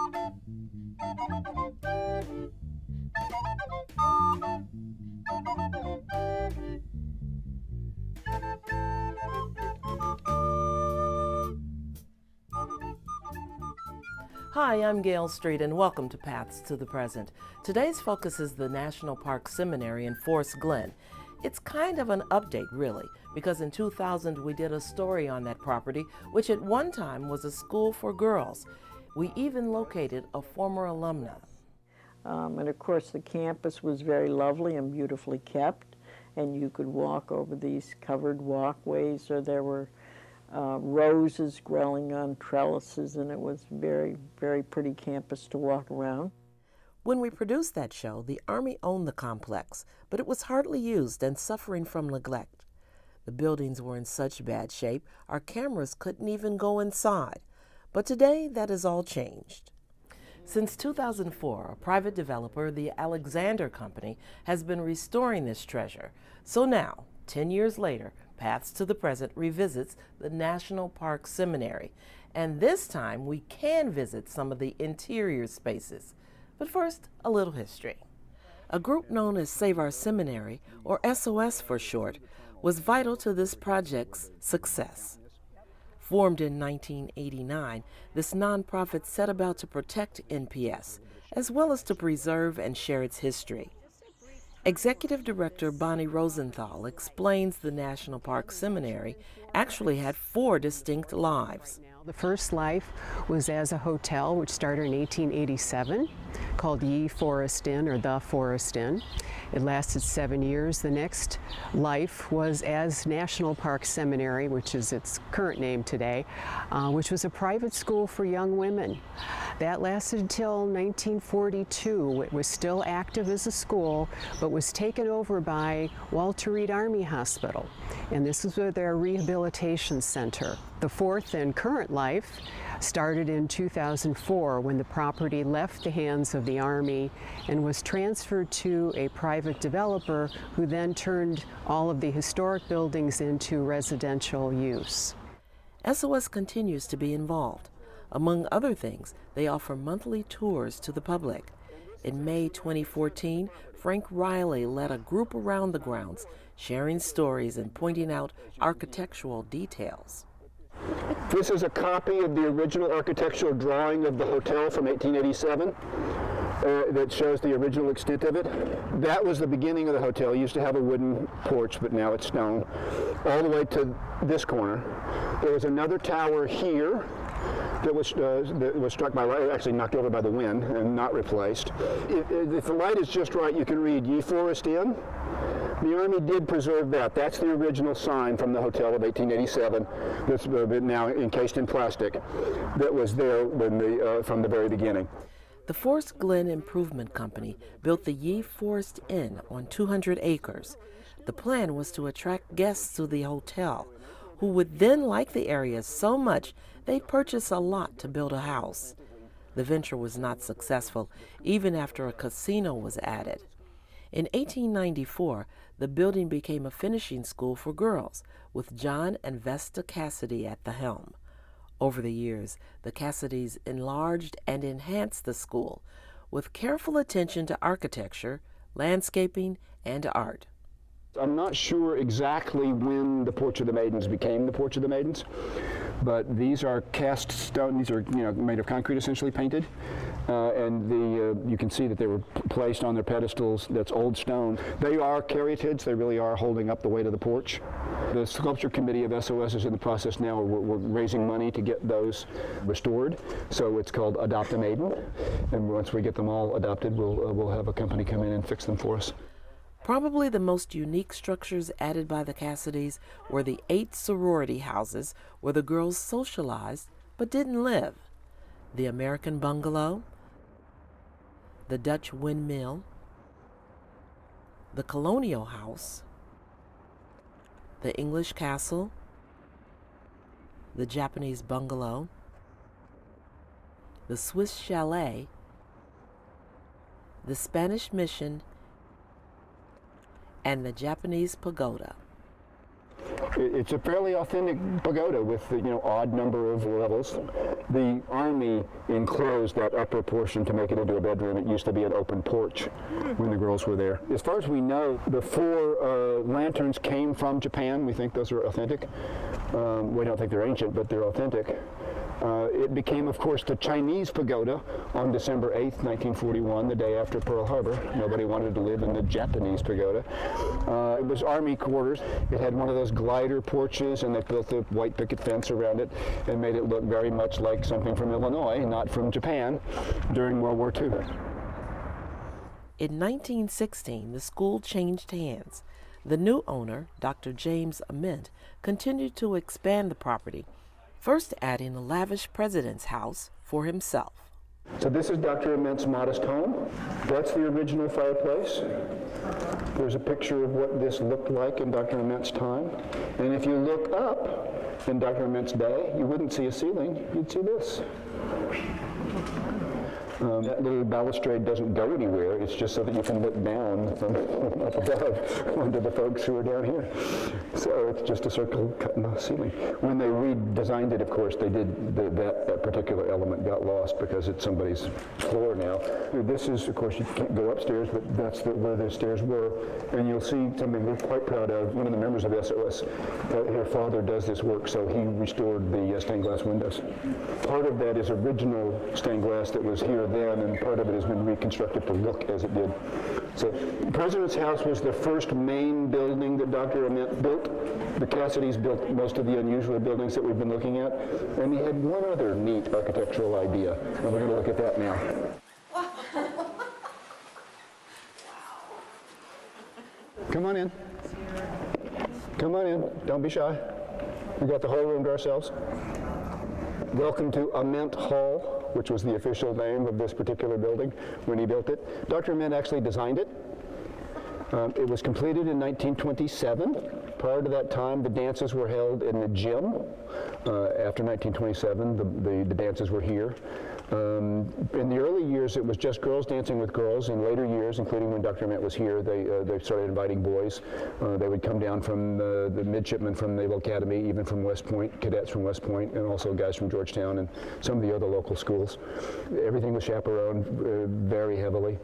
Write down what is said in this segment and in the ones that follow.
Hi, I'm Gail Street and welcome to Paths to the Present. Today's focus is the National Park Seminary in Forest Glen. It's kind of an update, really, because in 2000 we did a story on that property, which at one time was a school for girls. We even located a former alumna. And of course the campus was very lovely and beautifully kept, and you could walk over these covered walkways, or there were roses growing on trellises, and it was very, very pretty campus to walk around. When we produced that show, the Army owned the complex, but it was hardly used and suffering from neglect. The buildings were in such bad shape, our cameras couldn't even go inside. But today, that has all changed. Since 2004, a private developer, the Alexander Company, has been restoring this treasure. So now, 10 years later, Paths to the Present revisits the National Park Seminary, and this time we can visit some of the interior spaces. But first, a little history. A group known as Save Our Seminary, or SOS for short, was vital to this project's success. Formed in 1989, this nonprofit set about to protect NPS, as well as to preserve and share its history. Executive Director Bonnie Rosenthal explains the National Park Seminary actually had 4 distinct lives. The first life was as a hotel, which started in 1887, called Ye Forest Inn, or the Forest Inn. It lasted 7 years. The next life was as National Park Seminary, which is its current name today, which was a private school for young women. That lasted until 1942. It was still active as a school, but was taken over by Walter Reed Army Hospital, and this is their rehabilitation center. The fourth and current life started in 2004 when the property left the hands of the Army and was transferred to a private developer who then turned all of the historic buildings into residential use. SOS continues to be involved. Among other things, they offer monthly tours to the public. In May 2014, Frank Riley led a group around the grounds, sharing stories and pointing out architectural details. This is a copy of the original architectural drawing of the hotel from 1887 that shows the original extent of it. That was the beginning of the hotel. It used to have a wooden porch, but now it's stone, all the way to this corner. There was another tower here that was struck by light, actually knocked over by the wind and not replaced. If the light is just right, you can read Ye Forest Inn. The Army did preserve that. That's the original sign from the hotel of 1887 that's now encased in plastic that was there when from the very beginning. The Forest Glen Improvement Company built the Ye Forest Inn on 200 acres. The plan was to attract guests to the hotel, who would then like the area so much they'd purchase a lot to build a house. The venture was not successful, even after a casino was added. In 1894, the building became a finishing school for girls, with John and Vesta Cassidy at the helm. Over the years, the Cassidys enlarged and enhanced the school, with careful attention to architecture, landscaping, and art. I'm not sure exactly when the Porch of the Maidens became the Porch of the Maidens, but these are cast stone. These are made of concrete, essentially painted, and you can see that they were placed on their pedestals. That's old stone. They are caryatids. They really are holding up the weight of the porch. The sculpture committee of SOS is in the process now. We're raising money to get those restored. So it's called Adopt a Maiden, and once we get them all adopted, we'll have a company come in and fix them for us. Probably the most unique structures added by the Cassidys were the 8 sorority houses where the girls socialized but didn't live. The American Bungalow, the Dutch Windmill, the Colonial House, the English Castle, the Japanese Bungalow, the Swiss Chalet, the Spanish Mission, and the Japanese Pagoda. It's a fairly authentic pagoda with odd number of levels. The Army enclosed that upper portion to make it into a bedroom. It used to be an open porch when the girls were there. As far as we know, the 4 lanterns came from Japan. We think those are authentic. We don't think they're ancient, but they're authentic. It became, of course, the Chinese pagoda on December 8th, 1941, the day after Pearl Harbor. Nobody wanted to live in the Japanese pagoda. It was Army quarters. It had one of those glider porches, and they built a white picket fence around it and made it look very much like something from Illinois, not from Japan, during World War II. In 1916, the school changed hands. The new owner, Dr. James Ament, continued to expand the property, first adding a lavish president's house for himself. So this is Dr. Ament's modest home. That's the original fireplace. There's a picture of what this looked like in Dr. Ament's time. And if you look up in Dr. Ament's day, you wouldn't see a ceiling, you'd see this. That little balustrade doesn't go anywhere. It's just so that you can look down from up above onto the folks who are down here. So it's just a circle cut in the ceiling. When they redesigned it, of course, they did that particular element got lost because it's somebody's floor now. This is, of course, you can't go upstairs, but that's where the stairs were. And you'll see something we're quite proud of. One of the members of SOS, her father does this work, so he restored the stained glass windows. Part of that is original stained glass that was here then, and part of it has been reconstructed to look as it did. So the President's House was the first main building that Dr. Ament built. The Cassidys built most of the unusual buildings that we've been looking at. And he had one other neat architectural idea, and we're going to look at that now. Come on in. Come on in. Don't be shy. We got the whole room to ourselves. Welcome to Ament Hall, which was the official name of this particular building when he built it. Dr. Ament actually designed it. It was completed in 1927. Prior to that time, the dances were held in the gym. After 1927, the dances were here. In the early years, it was just girls dancing with girls. In later years, including when Dr. Ament was here, they started inviting boys. They would come down from the midshipmen from Naval Academy, even from West Point, cadets from West Point, and also guys from Georgetown and some of the other local schools. Everything was chaperoned very heavily.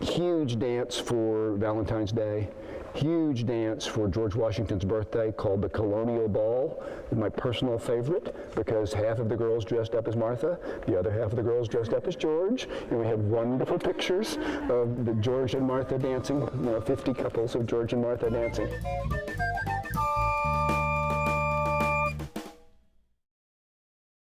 Huge dance for Valentine's Day. Huge dance for George Washington's birthday called the Colonial Ball. My personal favorite, because half of the girls dressed up as Martha, the other half of the girls dressed up as George, and we have wonderful pictures of the George and Martha dancing, 50 couples of George and Martha dancing.